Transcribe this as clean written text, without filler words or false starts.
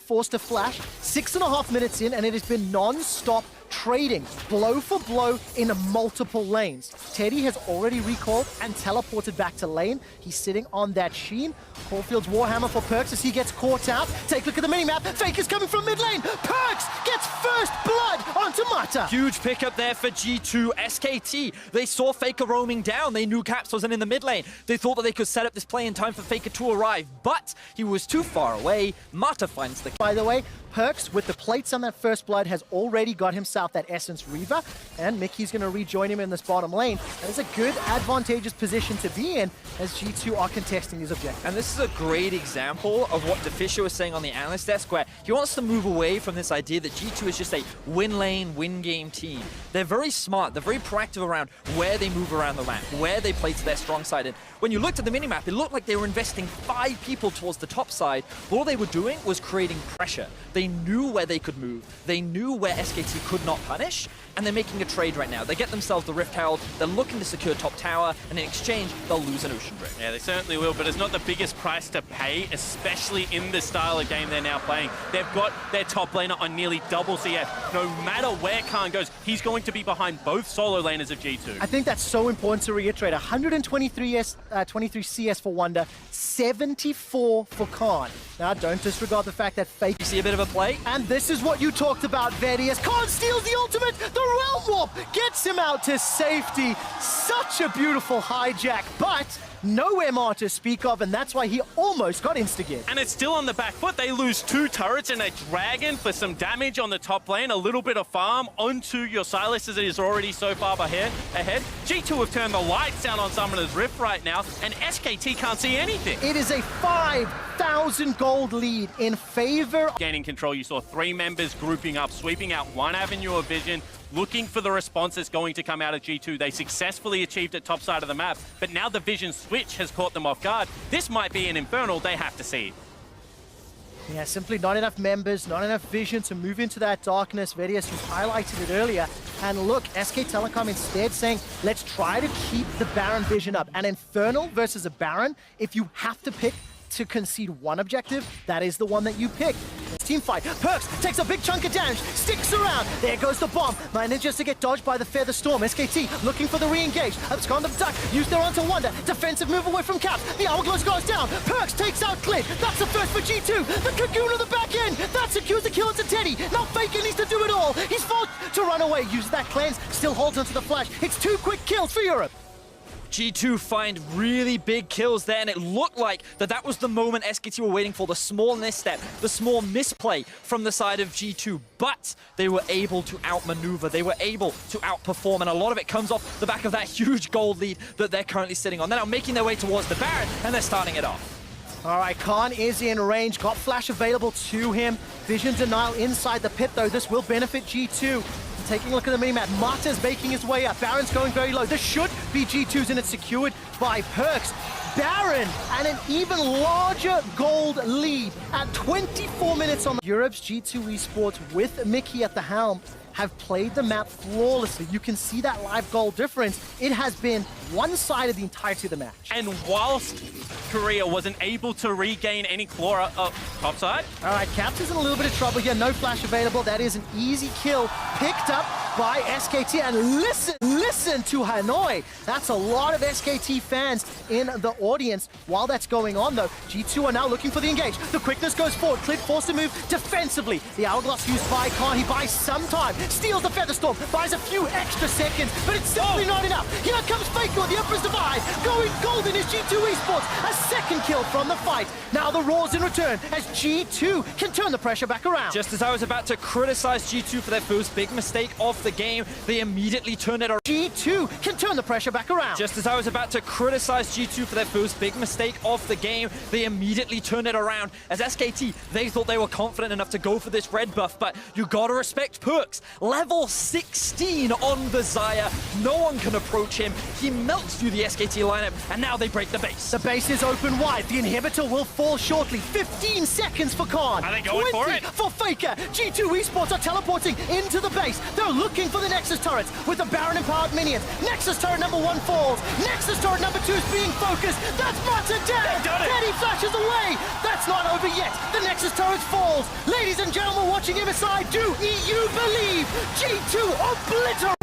forced to flash. 6.5 minutes in, and it has been non-stop trading, blow for blow in multiple lanes. Teddy has already recalled and teleported back to lane. He's sitting on that Sheen. Caulfield's Warhammer for Perkz as he gets caught out. Take a look at the minimap. Faker's coming from mid lane. Perkz gets first blood onto Mata. Huge pickup there for G2. SKT, they saw Faker roaming down. They knew Caps wasn't in the mid lane. They thought that they could set up this play in time for Faker to arrive, but he was too far away. Mata finds the... By the way, Perkz, with the plates on that first blood, has already got himself that Essence Reaver, and Mickey's going to rejoin him in this bottom lane. That is a good, advantageous position to be in as G2 are contesting his objective. And this is a great example of what Deficio was saying on the analyst desk, where he wants to move away from this idea that G2 is just a win lane, win game team. They're very smart, they're very proactive around where they move around the map, where they play to their strong side. And when you looked at the minimap, it looked like they were investing 5 people towards the top side. All they were doing was creating pressure. They knew where they could move, they knew where SKT could not punish, and they're making a trade right now. They get themselves the Rift Herald, they're looking to secure top tower, and in exchange, they'll lose an Ocean Drift. Yeah, they certainly will, but it's not the biggest price to pay, especially in the style of game they're now playing. They've got their top laner on nearly double CF. No matter where Khan goes, he's going to be behind both solo laners of G2. I think that's so important to reiterate. 123 23 CS for Wunder, 74 for Khan. Now, don't disregard the fact that Fake... You see a bit of a play? And this is what you talked about, Verdi, as Khan steals the ultimate. The Realm Warp gets him out to safety. Such a beautiful hijack, but no MR to speak of, and that's why he almost got insta-geared. And it's still on the back foot. They lose 2 turrets and a Dragon for some damage on the top lane. A little bit of farm onto your Sylas as it is already so far ahead. G2 have turned the lights down on Summoner's Rift right now, and SKT can't see anything. It is a 5,000 gold lead in favor. Gaining control, you saw 3 members grouping up, sweeping out one avenue of vision, looking for the response that's going to come out of G2. They successfully achieved it top side of the map, but now the vision switch has caught them off guard. This might be an Infernal, they have to see. Yeah, simply not enough members, not enough vision to move into that darkness. Vedius, you highlighted it earlier. And look, SK Telecom instead saying, let's try to keep the Baron vision up. An Infernal versus a Baron, if you have to pick to concede one objective, that is the one that you pick. Team fight. Perkz takes a big chunk of damage, sticks around. There goes the bomb. Manages to get dodged by the Feather Storm. SKT looking for the re-engage. Abscond of Duck. Used there onto Wunder. Defensive move away from Caps. The Hourglass goes down. Perkz takes out Clint. That's the first for G2. The Cocoon on the back end. That secures the kill to Teddy. Now Faker needs to do it all. He's forced to run away. Uses that cleanse. Still holds onto the flash. It's 2 quick kills for Europe. G2 find really big kills there, and it looked like that was the moment SKT were waiting for, the small misstep, the small misplay from the side of G2, but they were able to outmaneuver, they were able to outperform, and a lot of it comes off the back of that huge gold lead that they're currently sitting on. They're now making their way towards the Baron, and they're starting it off. All right, Khan is in range, got flash available to him. Vision denial inside the pit, though. This will benefit G2. Taking a look at the minimap, Mata's making his way up. Baron's going very low. This should be G2's, and it's secured by Perkz. Baron and an even larger gold lead at 24 minutes on Europe's G2 Esports with Mickey at the helm have played the map flawlessly. You can see that live goal difference. It has been one-sided the entirety of the match. And whilst Korea wasn't able to regain any Chlora topside. All right, Caps is in a little bit of trouble here. No flash available. That is an easy kill picked up by SKT. And listen to Hanoi. That's a lot of SKT fans in the audience. While that's going on, though, G2 are now looking for the engage. The quickness goes forward. Clint forced to move defensively. The Hourglass used by Khan. He buys some time. Steals the Featherstorm. Buys a few extra seconds, but it's simply not enough. Here comes Faker with the Emperor's Divide. Going golden is G2 Esports. A second kill from the fight. Now the Roars in return as G2 can turn the pressure back around. Just as I was about to criticize G2 for their first big mistake of the game, they immediately turned it around. G2 can turn the pressure back around. Just as I was about to criticize G2 for their first big mistake of the game, they immediately turned it around. As SKT, they thought they were confident enough to go for this red buff, but you gotta respect Perkz. Level 16 on the Xayah. No one can approach him. He melts through the SKT lineup, and now they break the base. The base is open wide. The inhibitor will fall shortly. 15 seconds for Khan. Are they going for it? For Faker. G2 Esports are teleporting into the base. They're looking for the Nexus turrets with the Baron in power out minions. Nexus turret number 1 falls. Nexus turret number 2 is being focused. That's Martin down. done it. Teddy flashes away. That's not over yet. The Nexus turret falls. Ladies and gentlemen watching MSI, do EU believe? G2 obliterates